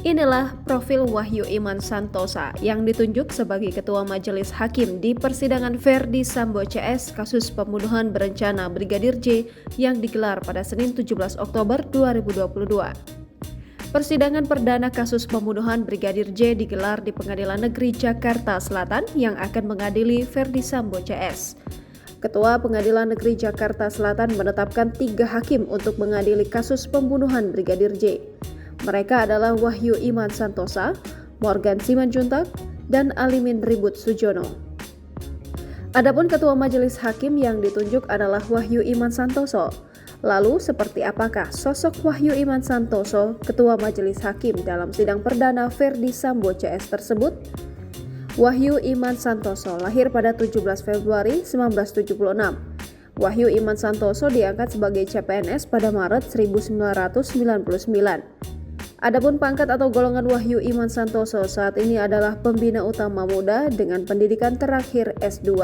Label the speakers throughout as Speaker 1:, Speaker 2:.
Speaker 1: Inilah profil Wahyu Iman Santosa yang ditunjuk sebagai Ketua Majelis Hakim di persidangan Verdi Sambo CS kasus pembunuhan berencana Brigadir J yang digelar pada Senin 17 Oktober 2022. Persidangan perdana kasus pembunuhan Brigadir J digelar di Pengadilan Negeri Jakarta Selatan yang akan mengadili Verdi Sambo CS. Ketua Pengadilan Negeri Jakarta Selatan menetapkan 3 hakim untuk mengadili kasus pembunuhan Brigadir J. Mereka adalah Wahyu Iman Santosa, Morgan Simanjuntak, dan Alimin Ribut Sujono. Adapun Ketua Majelis Hakim yang ditunjuk adalah Wahyu Iman Santoso. Lalu, seperti apakah sosok Wahyu Iman Santoso, Ketua Majelis Hakim dalam sidang perdana Verdi Sambo CS tersebut? Wahyu Iman Santoso lahir pada 17 Februari 1976. Wahyu Iman Santoso diangkat sebagai CPNS pada Maret 1999. Adapun pangkat atau golongan Wahyu Iman Santoso saat ini adalah Pembina Utama Muda dengan pendidikan terakhir S2.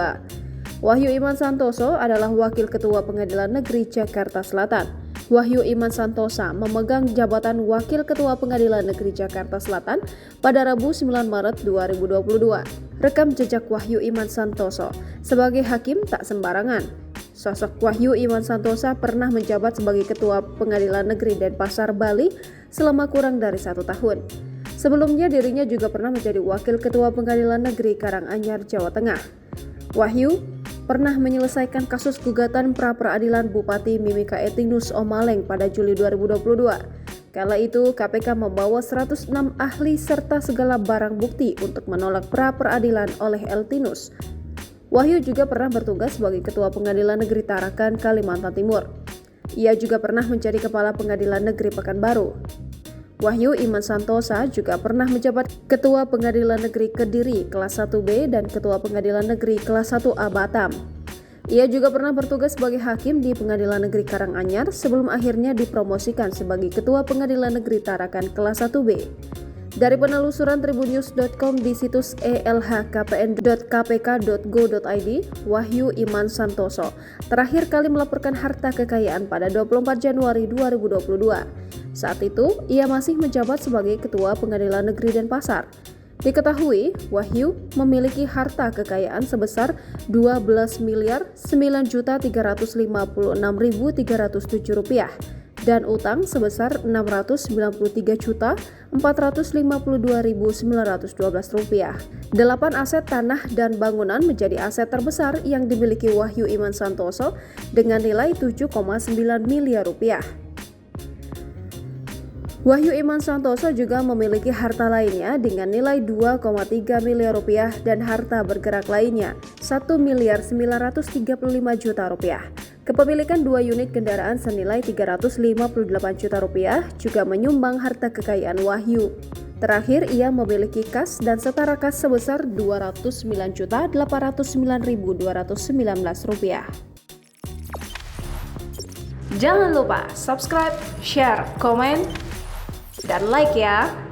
Speaker 1: Wahyu Iman Santoso adalah Wakil Ketua Pengadilan Negeri Jakarta Selatan. Wahyu Iman Santosa memegang jabatan Wakil Ketua Pengadilan Negeri Jakarta Selatan pada Rabu 9 Maret 2022. Rekam jejak Wahyu Iman Santoso sebagai hakim tak sembarangan. Sosok Wahyu Iman Santosa pernah menjabat sebagai Ketua Pengadilan Negeri Denpasar, Bali selama kurang dari 1 tahun. Sebelumnya dirinya juga pernah menjadi Wakil Ketua Pengadilan Negeri Karanganyar, Jawa Tengah. Wahyu pernah menyelesaikan kasus gugatan pra-peradilan Bupati Mimika Eltinus Omaleng pada Juli 2022. Kala itu KPK membawa 106 ahli serta segala barang bukti untuk menolak pra-peradilan oleh Eltinus. Wahyu juga pernah bertugas sebagai Ketua Pengadilan Negeri Tarakan, Kalimantan Timur. Ia juga pernah menjadi Kepala Pengadilan Negeri Pekanbaru. Wahyu Iman Santosa juga pernah menjabat Ketua Pengadilan Negeri Kediri kelas 1B dan Ketua Pengadilan Negeri kelas 1A Batam. Ia juga pernah bertugas sebagai hakim di Pengadilan Negeri Karanganyar sebelum akhirnya dipromosikan sebagai Ketua Pengadilan Negeri Tarakan kelas 1B. Dari penelusuran tribunnews.com di situs elhkpn.kpk.go.id, Wahyu Iman Santoso terakhir kali melaporkan harta kekayaan pada 24 Januari 2022. Saat itu, ia masih menjabat sebagai Ketua Pengadilan Negeri Denpasar. Diketahui, Wahyu memiliki harta kekayaan sebesar Rp12.9.356.307 dan utang sebesar Rp693.452.912. 8 aset tanah dan bangunan menjadi aset terbesar yang dimiliki Wahyu Iman Santoso dengan nilai Rp7,9 miliar. Wahyu Iman Santoso juga memiliki harta lainnya dengan nilai Rp2,3 miliar dan harta bergerak lainnya Rp1.935.000.000. Kepemilikan 2 unit kendaraan senilai Rp358 juta juga menyumbang harta kekayaan Wahyu. Terakhir, ia memiliki kas dan setara kas sebesar Rp209.809.219. Jangan lupa subscribe, share, komen, dan like ya!